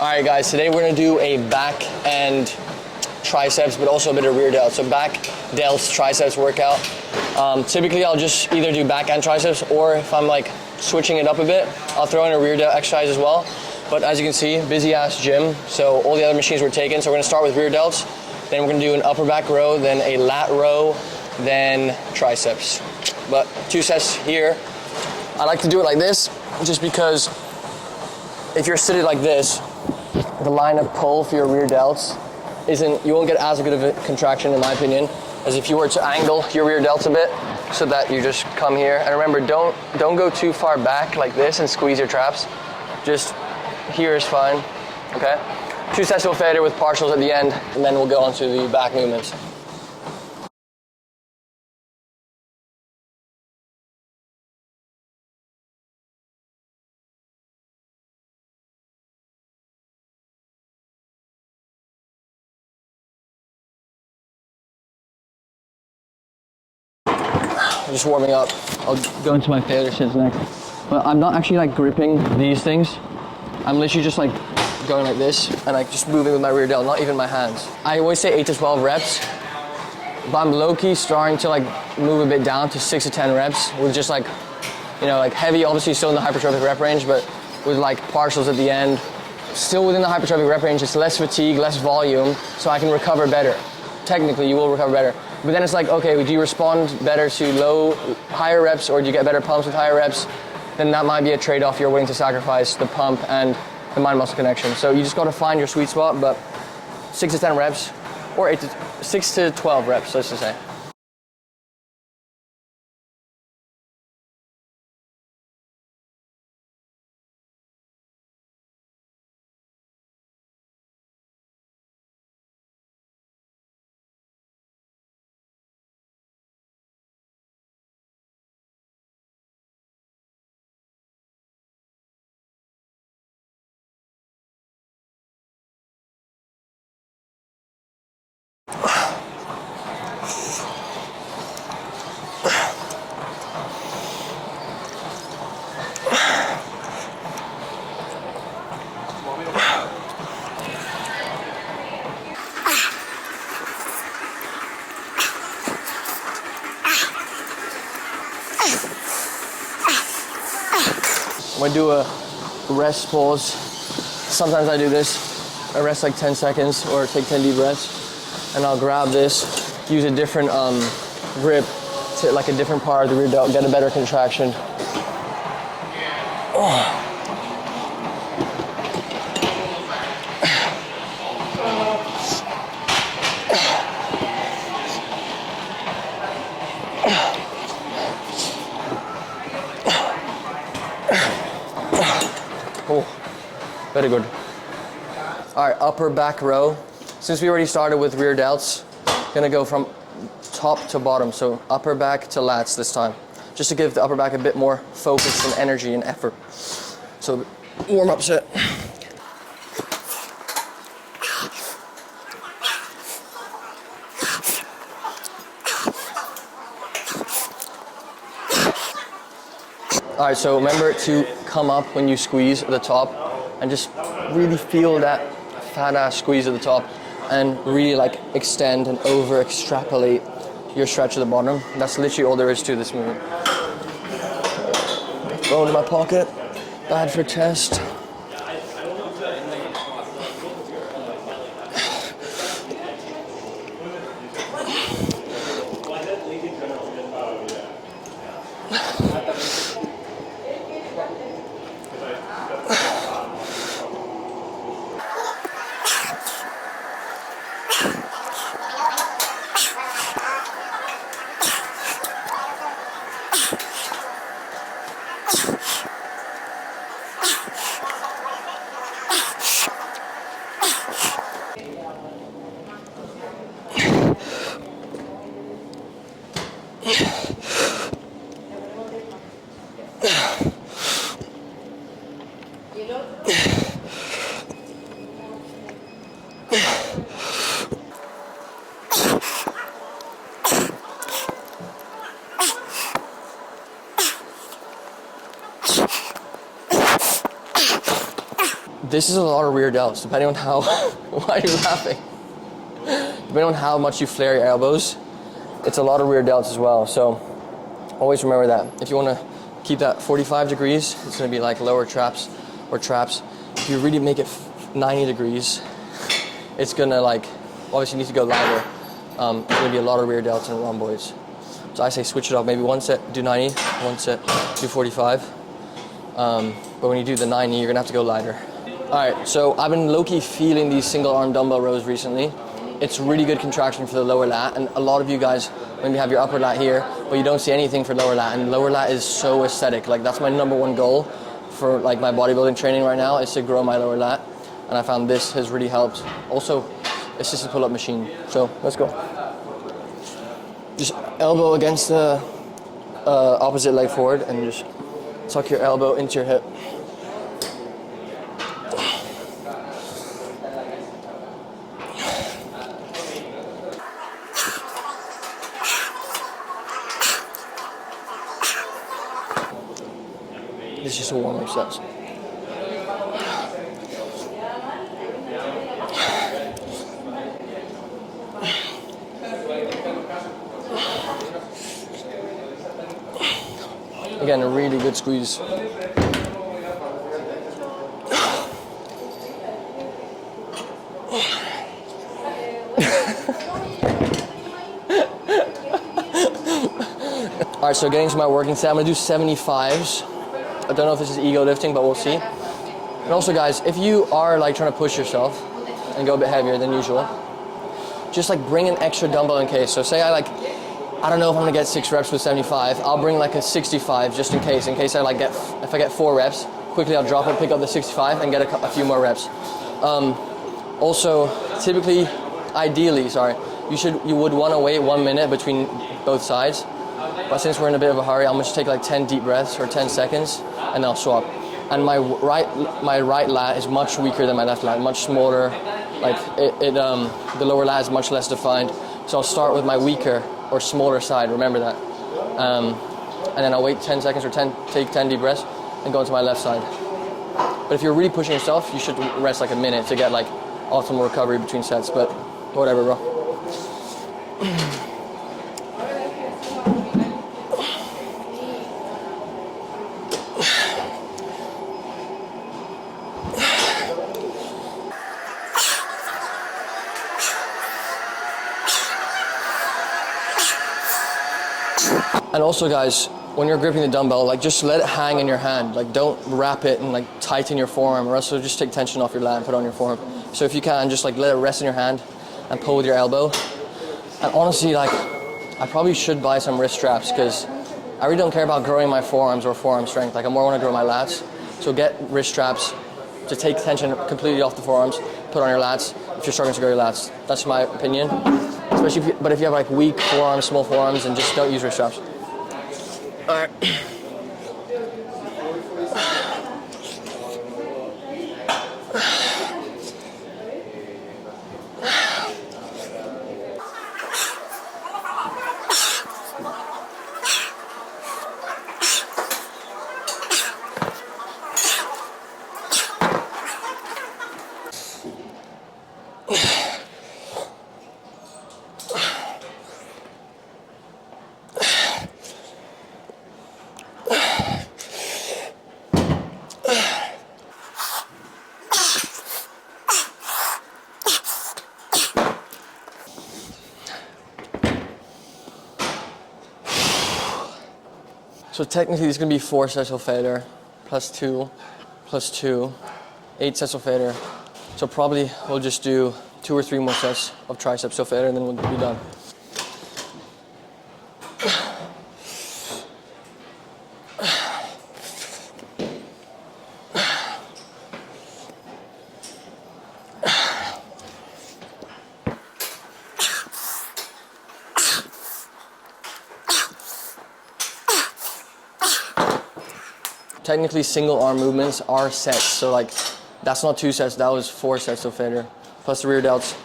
All right, guys, today we're gonna do a back and triceps, but also a bit of rear delt. So back, delts, triceps workout. Typically, I'll just either do back and triceps, or if I'm like switching it up a bit, I'll throw in a rear delt exercise as well. But as you can see, busy ass gym, so all the other machines were taken. So we're gonna start with rear delts, then we're gonna do an upper back row, then a lat row, then triceps. But 2 sets here. I like to do it like this, just because if you're seated like this, the line of pull for your rear delts you won't get as good of a contraction, in my opinion, as if you were to angle your rear delts a bit, so that you just come here. And remember, don't go too far back like this and squeeze your traps. Just here is fine, okay? 2 sets of fader with partials at the end, and then we'll go on to the back movements. Just warming up. I'll go into my fader shits next. But I'm not actually like gripping these things. I'm literally just like going like this and like just moving with my rear delt, not even my hands. I always say 8 to 12 reps, but I'm low-key starting to like move a bit down to 6 to 10 reps with just like, you know, like heavy, obviously still in the hypertrophic rep range, but with like partials at the end. Still within the hypertrophic rep range, it's less fatigue, less volume, so I can recover better. Technically, you will recover better. But then it's like, okay, do you respond better to higher reps, or do you get better pumps with higher reps? Then that might be a trade-off you're willing to sacrifice, the pump and the mind-muscle connection. So you just got to find your sweet spot, but 6 to 10 reps, or 6 to 12 reps, let's just say. I'm gonna do a rest pause. Sometimes I do this. I rest like 10 seconds or take 10 deep breaths. And I'll grab this, use a different grip to like a different part of the rear delt, get a better contraction. Oh. Oh, very good. All right, upper back row. Since we already started with rear delts, gonna go from top to bottom, so upper back to lats this time, just to give the upper back a bit more focus and energy and effort. So warm up set. All right, so remember to come up when you squeeze at the top and just really feel that fat ass squeeze at the top and really like extend and over extrapolate your stretch at the bottom. That's literally all there is to this movement. Go into my pocket, bad for chest. This is a lot of rear delts, depending on how, why are you laughing? Depending on how much you flare your elbows, it's a lot of rear delts as well. So always remember that. If you want to keep that 45 degrees, it's going to be like lower traps or traps. If you really make it 90 degrees, it's going to like, obviously you need to go lighter. It's going to be a lot of rear delts and rhomboids. So I say switch it up. Maybe one set do 90, one set do 45. But when you do the 90, you're going to have to go lighter. All right, so I've been low-key feeling these single arm dumbbell rows recently. It's really good contraction for the lower lat, and a lot of you guys maybe have your upper lat here, but you don't see anything for lower lat, and lower lat is so aesthetic. Like that's my number one goal for like my bodybuilding training right now is to grow my lower lat, and I found this has really helped. Also, assisted pull-up machine. So let's go. Just elbow against the opposite leg forward, and just tuck your elbow into your hip. This is just a warm-up sets. Again, a really good squeeze. All right, so getting to my working set, I'm gonna do 75s. I don't know if this is ego lifting, but we'll see. And also guys, if you are like trying to push yourself and go a bit heavier than usual, just like bring an extra dumbbell in case. So say I don't know if I'm gonna get 6 reps with 75, I'll bring like a 65 just in case I like if I get 4 reps, quickly I'll drop it, pick up the 65 and get a few more reps. Also, typically, ideally, you would wanna wait 1 minute between both sides. But since we're in a bit of a hurry, I'm gonna just take like 10 deep breaths or 10 seconds and I'll swap. And my right lat is much weaker than my left lat, much smaller. Like the lower lat is much less defined. So I'll start with my weaker or smaller side, remember that. And then I'll wait 10 seconds or take 10 deep breaths and go into my left side. But if you're really pushing yourself, you should rest like a minute to get like optimal recovery between sets, but whatever, bro. And also guys, when you're gripping the dumbbell, like just let it hang in your hand. Like don't wrap it and like tighten your forearm, or else it'll just take tension off your lat and put it on your forearm. So if you can, just like let it rest in your hand and pull with your elbow. And honestly, like I probably should buy some wrist straps because I really don't care about growing my forearms or forearm strength. Like I more want to grow my lats. So get wrist straps to take tension completely off the forearms, put on your lats if you're struggling to grow your lats. That's my opinion. Especially if you have like weak forearms, small forearms, and just don't use wrist straps. All right. So technically it's gonna be 4 sets of failure, plus 2, 8 sets of failure. So probably we'll just do 2 or 3 more sets of triceps of failure and then we'll be done. Technically single arm movements are sets, so like that's not 2 sets, that was 4 sets of failure, plus the rear delts,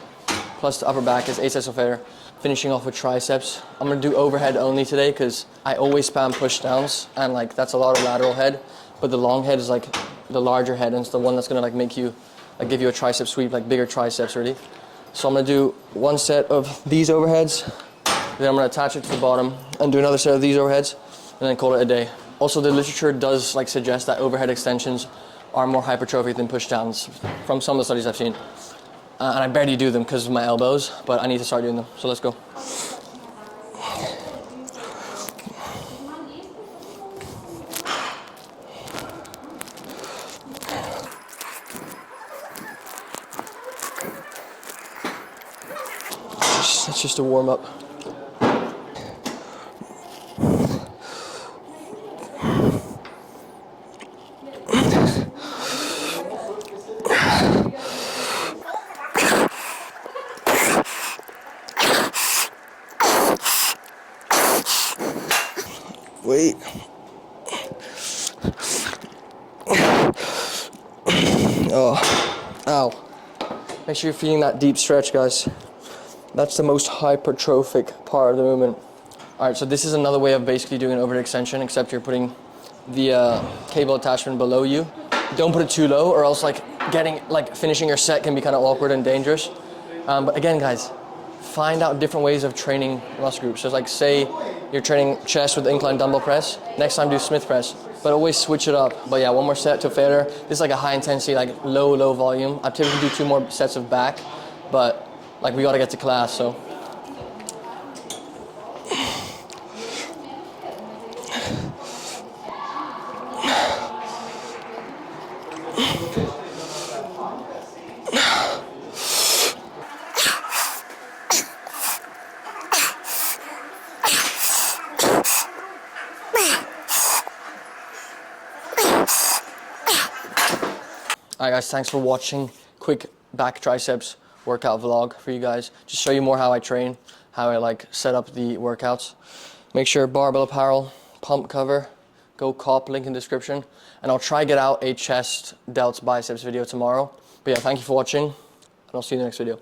plus the upper back is 8 sets of failure. Finishing off with triceps. I'm gonna do overhead only today because I always spam push downs and like that's a lot of lateral head, but the long head is like the larger head, and it's the one that's gonna like make you, like give you a tricep sweep, like bigger triceps really. So I'm gonna do one set of these overheads, then I'm gonna attach it to the bottom and do another set of these overheads, and then call it a day. Also, the literature does like suggest that overhead extensions are more hypertrophic than push downs from some of the studies I've seen. And I barely do them because of my elbows, but I need to start doing them. So let's go. That's just a warm up. Wait. Oh, ow. Make sure you're feeling that deep stretch, guys. That's the most hypertrophic part of the movement. All right, so this is another way of basically doing an overhead extension, except you're putting the cable attachment below you. Don't put it too low, or else finishing your set can be kind of awkward and dangerous. But again, guys, find out different ways of training muscle groups. So like say you're training chest with incline dumbbell press, next time do Smith press, but always switch it up. But yeah, one more set to failure. This is like a high intensity, like low volume. I typically do 2 more sets of back, but like we gotta get to class, so. Alright guys, thanks for watching. Quick back triceps workout vlog for you guys. Just show you more how I train, how I like set up the workouts. Make sure barbell apparel, pump cover, go cop, link in description. And I'll try get out a chest delts biceps video tomorrow. But yeah, thank you for watching, and I'll see you in the next video.